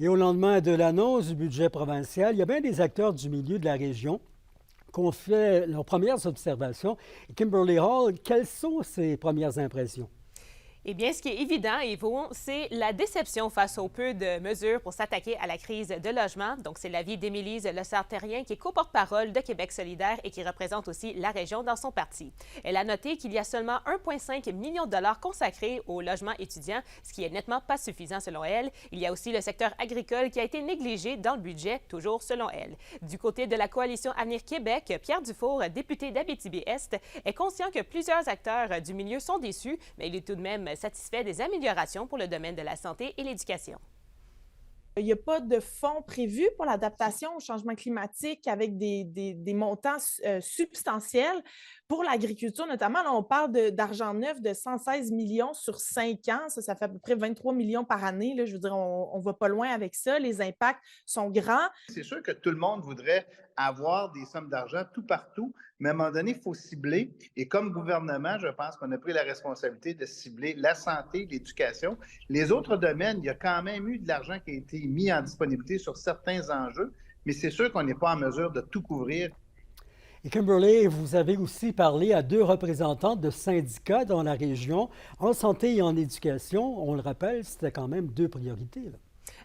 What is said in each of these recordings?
Et au lendemain de l'annonce du budget provincial, il y a bien des acteurs du milieu de la région qui ont fait leurs premières observations. Et Kimberly Hall, quelles sont ses premières impressions? Eh bien, ce qui est évident, Yvon, c'est la déception face au peu de mesures pour s'attaquer à la crise de logement. Donc, c'est l'avis d'Émilise Lessard-Terrien, qui est co-porte-parole de Québec solidaire et qui représente aussi la région dans son parti. Elle a noté qu'il y a seulement 1,5 million de dollars consacrés au logement étudiant, ce qui est nettement pas suffisant selon elle. Il y a aussi le secteur agricole qui a été négligé dans le budget, toujours selon elle. Du côté de la coalition Avenir Québec, Pierre Dufour, député d'Abitibi-Est, est conscient que plusieurs acteurs du milieu sont déçus, mais il est tout de même satisfait des améliorations pour le domaine de la santé et l'éducation. Il n'y a pas de fonds prévus pour l'adaptation au changement climatique avec des montants substantiels. Pour l'agriculture, notamment, là, on parle d'argent neuf de 116 millions sur 5 ans. Ça fait à peu près 23 millions par année. Là. Je veux dire, on ne va pas loin avec ça. Les impacts sont grands. C'est sûr que tout le monde voudrait avoir des sommes d'argent tout partout, mais à un moment donné, il faut cibler. Et comme gouvernement, je pense qu'on a pris la responsabilité de cibler la santé, l'éducation. Les autres domaines, il y a quand même eu de l'argent qui a été mis en disponibilité sur certains enjeux, mais c'est sûr qu'on n'est pas en mesure de tout couvrir. Et Kimberly, vous avez aussi parlé à deux représentantes de syndicats dans la région, en santé et en éducation. On le rappelle, c'était quand même deux priorités, là.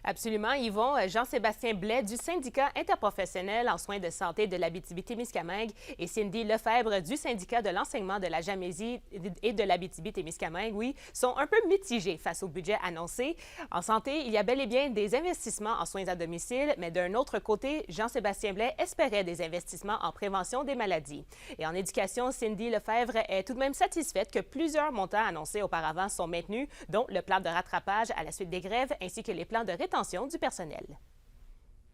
Absolument, Yvon. Jean-Sébastien Blais du syndicat interprofessionnel en soins de santé de l'Abitibi-Témiscamingue et Cindy Lefebvre du syndicat de l'enseignement de la Gamésie et de l'Abitibi-Témiscamingue, oui, sont un peu mitigés face au budget annoncé. En santé, il y a bel et bien des investissements en soins à domicile, mais d'un autre côté, Jean-Sébastien Blais espérait des investissements en prévention des maladies. Et en éducation, Cindy Lefebvre est tout de même satisfaite que plusieurs montants annoncés auparavant sont maintenus, dont le plan de rattrapage à la suite des grèves ainsi que les plans de rétention du personnel.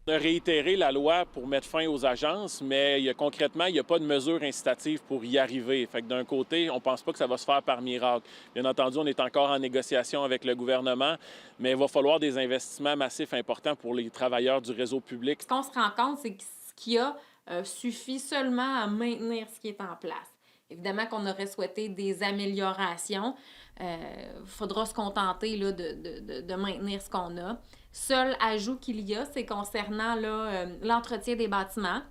On a réitéré la loi pour mettre fin aux agences, mais concrètement, il n'y a pas de mesures incitatives pour y arriver. Fait que d'un côté, on ne pense pas que ça va se faire par miracle. Bien entendu, on est encore en négociation avec le gouvernement, mais il va falloir des investissements massifs importants pour les travailleurs du réseau public. Ce qu'on se rend compte, c'est que ce qu'il y a suffit seulement à maintenir ce qui est en place. Évidemment qu'on aurait souhaité des améliorations. Il faudra se contenter là, de maintenir ce qu'on a. Seul ajout qu'il y a, c'est concernant l'entretien des bâtiments.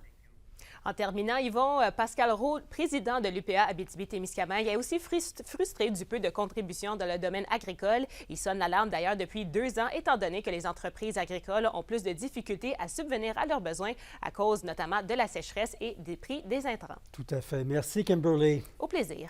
En terminant, Yvon, Pascal Roux, président de l'UPA Abitibi-Témiscamingue, est aussi frustré du peu de contributions dans le domaine agricole. Il sonne l'alarme d'ailleurs depuis 2 ans, étant donné que les entreprises agricoles ont plus de difficultés à subvenir à leurs besoins à cause notamment de la sécheresse et des prix des intrants. Tout à fait. Merci, Kimberly. Au plaisir.